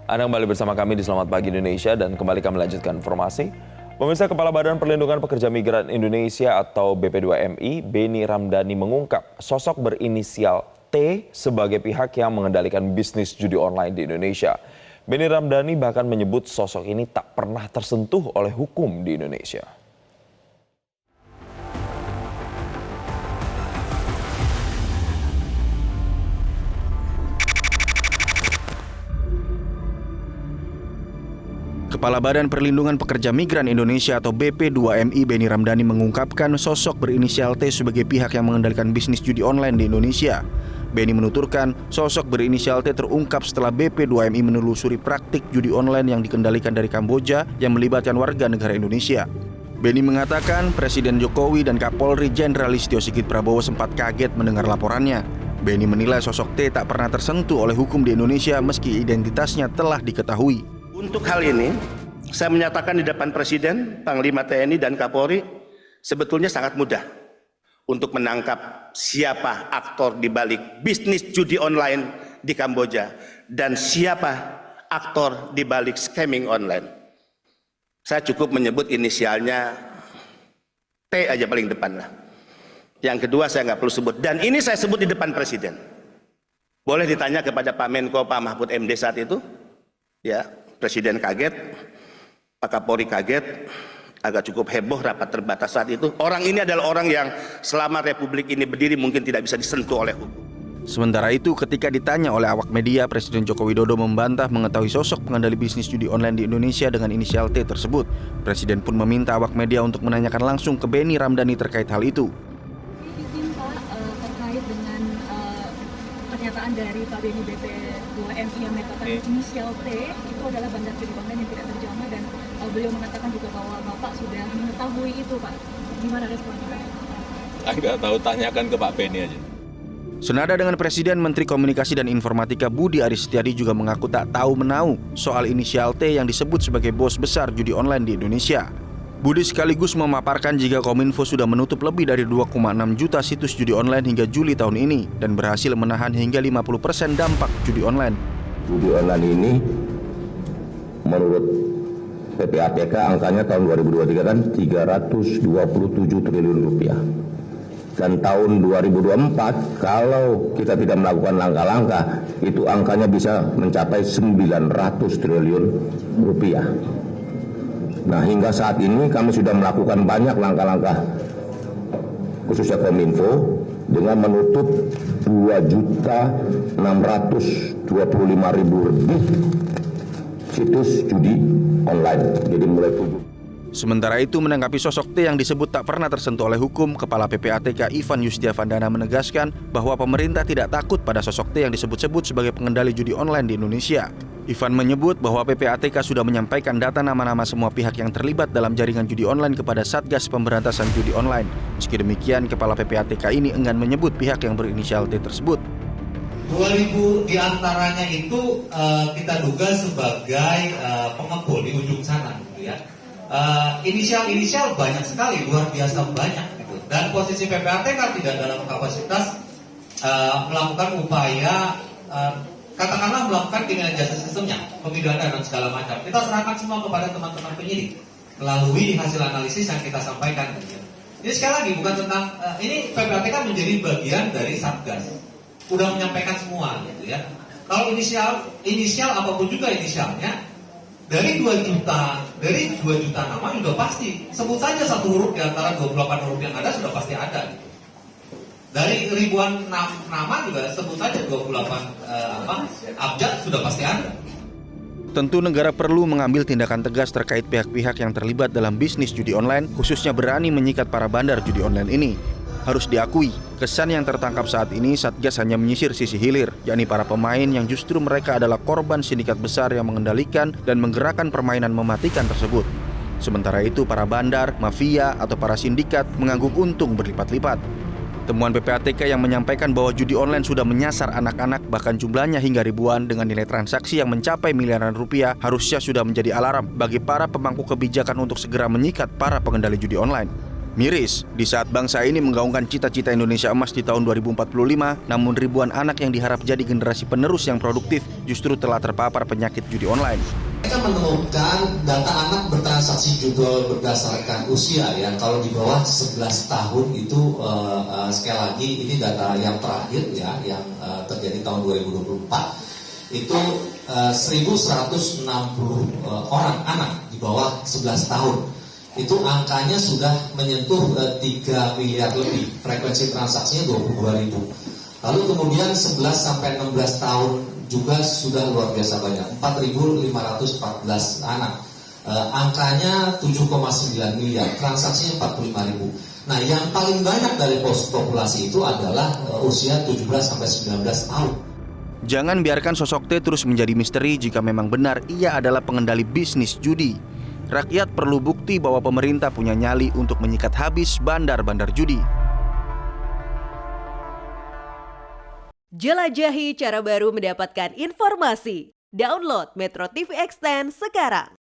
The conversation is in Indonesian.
Anda kembali bersama kami di Selamat Pagi Indonesia dan kembali kami lanjutkan informasi. Pemirsa, Kepala Badan Perlindungan Pekerja Migran Indonesia atau BP2MI, Beni Ramdhani mengungkap sosok berinisial T sebagai pihak yang mengendalikan bisnis judi online di Indonesia. Beni Ramdhani bahkan menyebut sosok ini tak pernah tersentuh oleh hukum di Indonesia. Kepala Badan Perlindungan Pekerja Migran Indonesia atau BP2MI Beni Ramdhani mengungkapkan sosok berinisial T sebagai pihak yang mengendalikan bisnis judi online di Indonesia. Beni menuturkan sosok berinisial T terungkap setelah BP2MI menelusuri praktik judi online yang dikendalikan dari Kamboja yang melibatkan warga negara Indonesia. Beni mengatakan Presiden Jokowi dan Kapolri Jenderal Listio Sigit Prabowo sempat kaget mendengar laporannya. Beni menilai sosok T tak pernah tersentuh oleh hukum di Indonesia meski identitasnya telah diketahui. Untuk hal ini, saya menyatakan di depan Presiden, Panglima TNI, dan Kapolri, sebetulnya sangat mudah untuk menangkap siapa aktor di balik bisnis judi online di Kamboja dan siapa aktor di balik scamming online. Saya cukup menyebut inisialnya T aja paling depan lah. Yang kedua saya nggak perlu sebut. Dan ini saya sebut di depan Presiden. Boleh ditanya kepada Pak Menko, Pak Mahfud MD saat itu, ya. Presiden kaget, Pak Kapolri kaget, agak cukup heboh rapat terbatas saat itu. Orang ini adalah orang yang selama Republik ini berdiri mungkin tidak bisa disentuh oleh hukum. Sementara itu, ketika ditanya oleh awak media, Presiden Joko Widodo membantah mengetahui sosok pengendali bisnis judi online di Indonesia dengan inisial T tersebut. Presiden pun meminta awak media untuk menanyakan langsung ke Beni Ramdhani terkait hal itu. Izin Pak, terkait dengan pernyataan dari Pak Beni BP2MI yang menyatakan inisial T itu adalah bandar judi online yang tidak terjamah dan beliau mengatakan juga bahwa Bapak sudah mengetahui itu, Pak. Gimana responnya, Pak? Enggak tahu, tanyakan ke Pak Beni aja. Senada dengan Presiden, Menteri Komunikasi dan Informatika Budi Aris Setiadi juga mengaku tak tahu menahu soal inisial T yang disebut sebagai bos besar judi online di Indonesia. Budi sekaligus memaparkan jika Kominfo sudah menutup lebih dari 2,6 juta situs judi online hingga Juli tahun ini dan berhasil menahan hingga 50% dampak judi online. Judi online ini menurut PPATK angkanya tahun 2023 kan 327 triliun rupiah. Dan tahun 2024 kalau kita tidak melakukan langkah-langkah itu angkanya bisa mencapai 900 triliun rupiah. Nah, hingga saat ini kami sudah melakukan banyak langkah-langkah khususnya Kominfo dengan menutup 2.625.000 lebih situs judi online. Jadi mulai 7. Sementara itu, menanggapi sosok T yang disebut tak pernah tersentuh oleh hukum, Kepala PPATK Ivan Yustiavandana menegaskan bahwa pemerintah tidak takut pada sosok T yang disebut-sebut sebagai pengendali judi online di Indonesia. Ivan menyebut bahwa PPATK sudah menyampaikan data nama-nama semua pihak yang terlibat dalam jaringan judi online kepada Satgas Pemberantasan Judi Online. Meski demikian, Kepala PPATK ini enggan menyebut pihak yang berinisial T tersebut. 2.000 diantaranya itu kita duga sebagai pengepul di ujung sana, gitu ya. Inisial banyak sekali, luar biasa banyak gitu. Dan posisi PPATK tidak dalam kapasitas melakukan upaya katakanlah melakukan criminal justice sistemnya, pemidanaan dan segala macam. Kita serahkan semua kepada teman-teman penyidik melalui hasil analisis yang kita sampaikan. Ini sekali lagi bukan tentang ini PPATK menjadi bagian dari Satgas, udah menyampaikan semua gitu ya. Kalau inisial apapun juga inisialnya, dari 2 juta nama sudah pasti. Sebut saja satu huruf di antara 28 huruf yang ada sudah pasti ada. Dari ribuan nama juga sebut saja 28 abjad sudah pasti ada. Tentu negara perlu mengambil tindakan tegas terkait pihak-pihak yang terlibat dalam bisnis judi online, khususnya berani menyikat para bandar judi online ini. Harus diakui, kesan yang tertangkap saat ini Satgas hanya menyisir sisi hilir, yakni para pemain yang justru mereka adalah korban sindikat besar yang mengendalikan dan menggerakkan permainan mematikan tersebut. Sementara itu para bandar, mafia, atau para sindikat mengangguk untung berlipat-lipat. Temuan PPATK yang menyampaikan bahwa judi online sudah menyasar anak-anak bahkan jumlahnya hingga ribuan dengan nilai transaksi yang mencapai miliaran rupiah harusnya sudah menjadi alarm bagi para pemangku kebijakan untuk segera menyikat para pengendali judi online. Miris, di saat bangsa ini menggaungkan cita-cita Indonesia emas di tahun 2045, namun ribuan anak yang diharap jadi generasi penerus yang produktif justru telah terpapar penyakit judi online. Mereka menemukan data anak bertransaksi juga berdasarkan usia ya. Kalau di bawah 11 tahun itu sekali lagi ini data yang terakhir ya, yang terjadi tahun 2024 itu 1.160 orang anak di bawah 11 tahun. Itu angkanya sudah menyentuh 3 miliar lebih, frekuensi transaksinya 22.000. Lalu kemudian 11 sampai 16 tahun juga sudah luar biasa banyak, 4.514 anak. Angkanya 7,9 miliar, transaksinya 45.000. Nah, yang paling banyak dari populasi itu adalah usia 17 sampai 19 tahun. Jangan biarkan sosok T terus menjadi misteri jika memang benar ia adalah pengendali bisnis judi. Rakyat perlu bukti bahwa pemerintah punya nyali untuk menyikat habis bandar-bandar judi. Jelajahi cara baru mendapatkan informasi. Download Metro TV Extend sekarang.